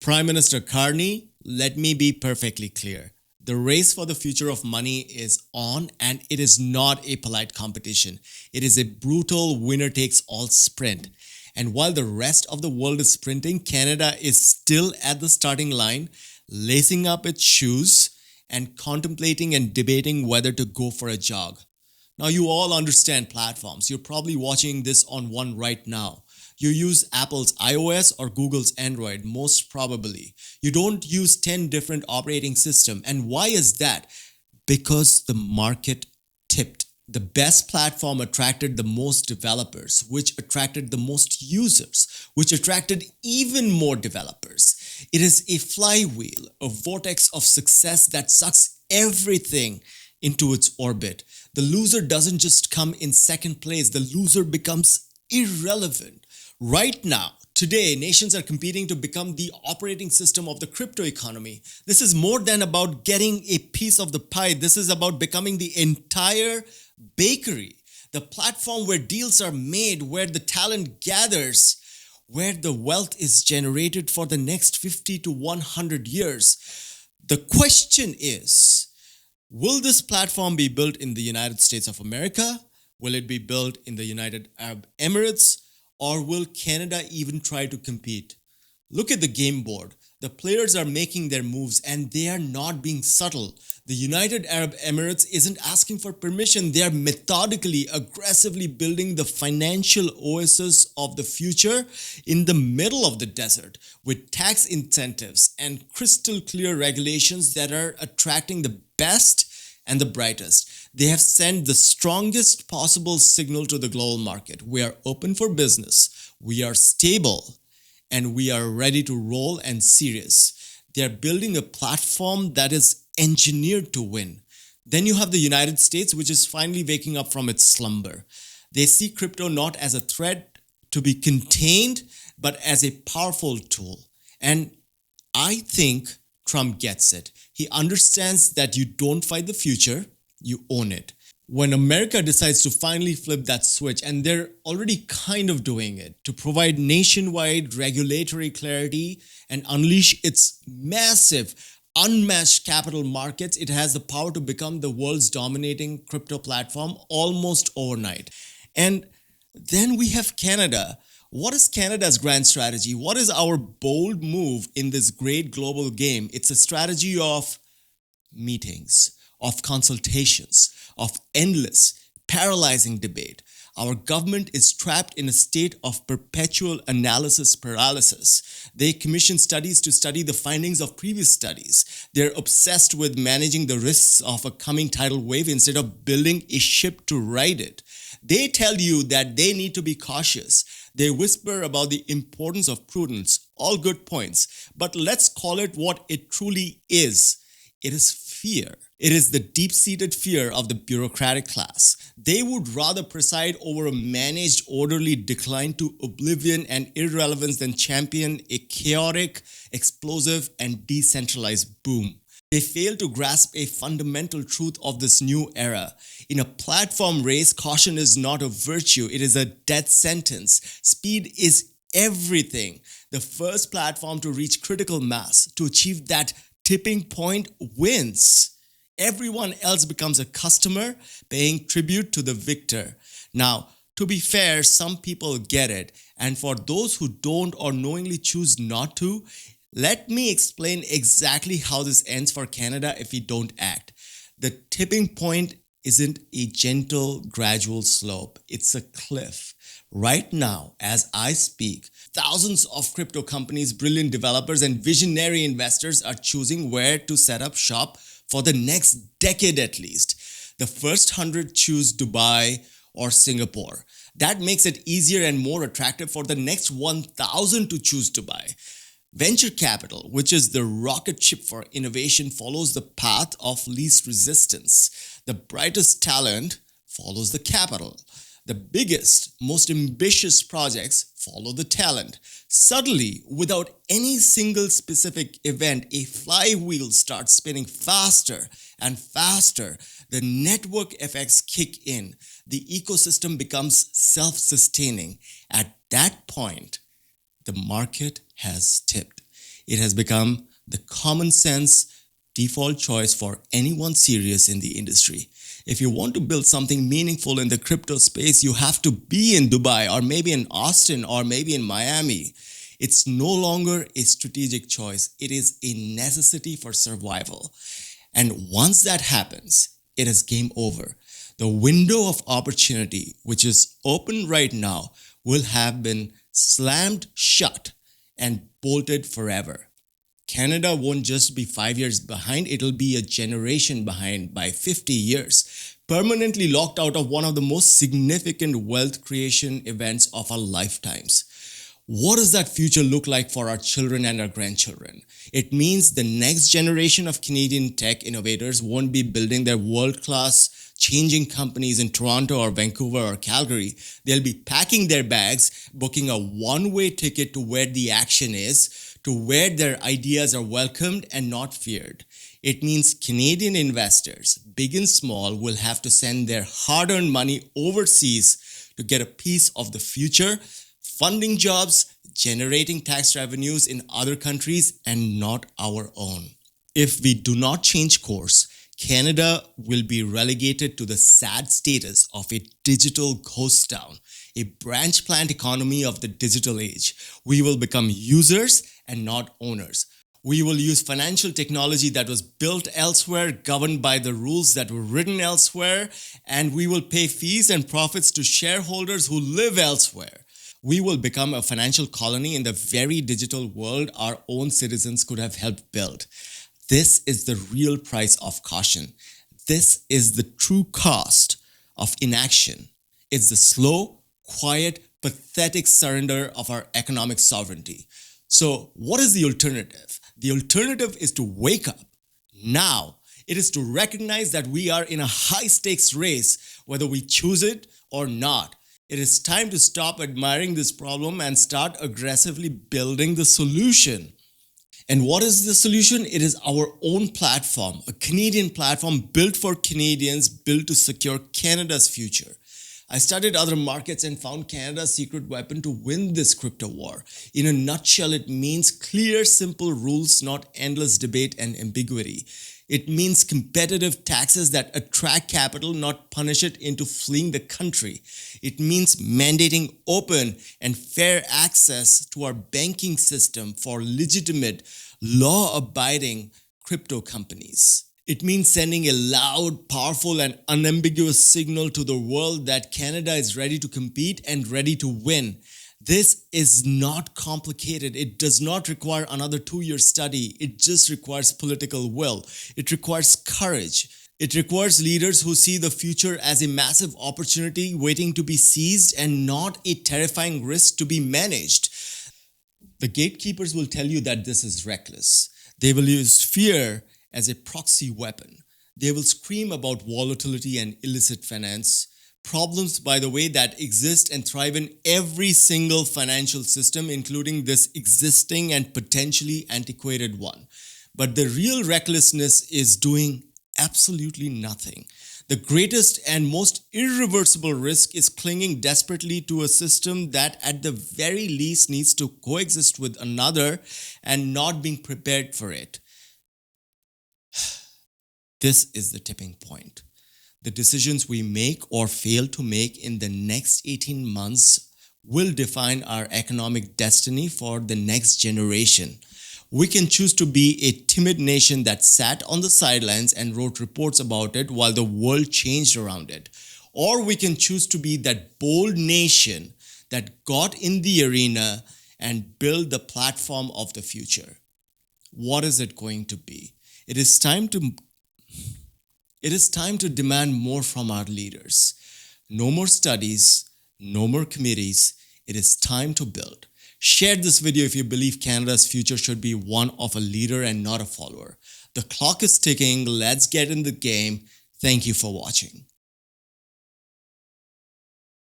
Prime Minister Carney, let me be perfectly clear. The race for the future of money is on, and it is not a polite competition. It is a brutal winner takes all sprint. And while the rest of the world is sprinting, Canada is still at the starting line, lacing up its shoes and contemplating and debating whether to go for a jog. Now, you all understand platforms. You're probably watching this on one right now. You use Apple's iOS or Google's Android, most probably. You don't use 10 different operating systems. And why is that? Because the market tipped. The best platform attracted the most developers, which attracted the most users, which attracted even more developers. It is a flywheel, a vortex of success that sucks everything into its orbit. The loser doesn't just come in second place, the loser becomes irrelevant. Right now, today, nations are competing to become the operating system of the crypto economy. This is more than about getting a piece of the pie. This is about becoming the entire bakery, the platform where deals are made, where the talent gathers, where the wealth is generated for the next 50 to 100 years. The question is, will this platform be built in the United States of America? Will it be built in the United Arab Emirates? Or will Canada even try to compete? Look at the game board. The players are making their moves and they are not being subtle. The United Arab Emirates isn't asking for permission. They are methodically, aggressively building the financial oasis of the future in the middle of the desert with tax incentives and crystal clear regulations that are attracting the best and the brightest. They have sent the strongest possible signal to the global market. We are open for business, we are stable, and we are ready to roll and serious. They are building a platform that is engineered to win. Then you have the United States, which is finally waking up from its slumber. They see crypto not as a threat to be contained, but as a powerful tool. And I think Trump gets it. He understands that you don't fight the future, you own it. When America decides to finally flip that switch, and they're already kind of doing it, to provide nationwide regulatory clarity and unleash its massive, unmatched capital markets, it has the power to become the world's dominating crypto platform almost overnight. And then we have Canada. What is Canada's grand strategy? What is our bold move in this great global game? It's a strategy of meetings, of consultations, of endless, paralyzing debate. Our government is trapped in a state of perpetual analysis paralysis. They commission studies to study the findings of previous studies. They're obsessed with managing the risks of a coming tidal wave instead of building a ship to ride it. They tell you that they need to be cautious. They whisper about the importance of prudence. All good points. But let's call it what it truly is. It is fear. It is the deep-seated fear of the bureaucratic class. They would rather preside over a managed, orderly decline to oblivion and irrelevance than champion a chaotic, explosive, and decentralized boom. They fail to grasp a fundamental truth of this new era. In a platform race, caution is not a virtue, it is a death sentence. Speed is everything. The first platform to reach critical mass, to achieve that tipping point, wins. Everyone else becomes a customer, paying tribute to the victor. Now, to be fair, some people get it. And for those who don't or knowingly choose not to, let me explain exactly how this ends for Canada if we don't act. The tipping point isn't a gentle, gradual slope. It's a cliff. Right now, as I speak, thousands of crypto companies, brilliant developers, and visionary investors are choosing where to set up shop for the next decade at least. The first 100 choose Dubai or Singapore. That makes it easier and more attractive for the next 1,000 to choose Dubai. Venture capital, which is the rocket ship for innovation, follows the path of least resistance. The brightest talent follows the capital. The biggest, most ambitious projects follow the talent. Suddenly, without any single specific event, a flywheel starts spinning faster and faster. The network effects kick in. The ecosystem becomes self-sustaining. At that point, the market has tipped. It has become the common sense default choice for anyone serious in the industry. If you want to build something meaningful in the crypto space, you have to be in Dubai or maybe in Austin or maybe in Miami. It's no longer a strategic choice. It is a necessity for survival. And once that happens, it is game over. The window of opportunity, which is open right now, will have been slammed shut and bolted forever. Canada won't just be 5 years behind, it'll be a generation behind by 50 years, permanently locked out of one of the most significant wealth creation events of our lifetimes. What does that future look like for our children and our grandchildren? It means the next generation of Canadian tech innovators won't be building their world-class changing companies in Toronto or Vancouver or Calgary. They'll be packing their bags, booking a one-way ticket to where the action is, to where their ideas are welcomed and not feared. It means Canadian investors, big and small, will have to send their hard-earned money overseas to get a piece of the future, funding jobs, generating tax revenues in other countries and not our own. If we do not change course, Canada will be relegated to the sad status of a digital ghost town, a branch plant economy of the digital age. We will become users and not owners. We will use financial technology that was built elsewhere, governed by the rules that were written elsewhere, and we will pay fees and profits to shareholders who live elsewhere. We will become a financial colony in the very digital world our own citizens could have helped build. This is the real price of caution. This is the true cost of inaction. It's the slow, quiet, pathetic surrender of our economic sovereignty. So, what is the alternative? The alternative is to wake up now. It is to recognize that we are in a high-stakes race, whether we choose it or not. It is time to stop admiring this problem and start aggressively building the solution. And what is the solution? It is our own platform, a Canadian platform built for Canadians, built to secure Canada's future. I studied other markets and found Canada's secret weapon to win this crypto war. In a nutshell, it means clear, simple rules, not endless debate and ambiguity. It means competitive taxes that attract capital, not punish it into fleeing the country. It means mandating open and fair access to our banking system for legitimate, law-abiding crypto companies. It means sending a loud, powerful, and unambiguous signal to the world that Canada is ready to compete and ready to win. This is not complicated. It does not require another 2-year study. It just requires political will. It requires courage. It requires leaders who see the future as a massive opportunity waiting to be seized and not a terrifying risk to be managed. The gatekeepers will tell you that this is reckless. They will use fear as a proxy weapon. They will scream about volatility and illicit finance, problems, by the way, that exist and thrive in every single financial system, including this existing and potentially antiquated one. But the real recklessness is doing absolutely nothing. The greatest and most irreversible risk is clinging desperately to a system that at the very least needs to coexist with another and not being prepared for it. This is the tipping point. The decisions we make or fail to make in the next 18 months will define our economic destiny for the next generation. We can choose to be a timid nation that sat on the sidelines and wrote reports about it while the world changed around it. Or we can choose to be that bold nation that got in the arena and built the platform of the future. What is it going to be? It is time to demand more from our leaders. No more studies, no more committees. It is time to build. Share this video if you believe Canada's future should be one of a leader and not a follower. The clock is ticking. Let's get in the game. Thank you for watching.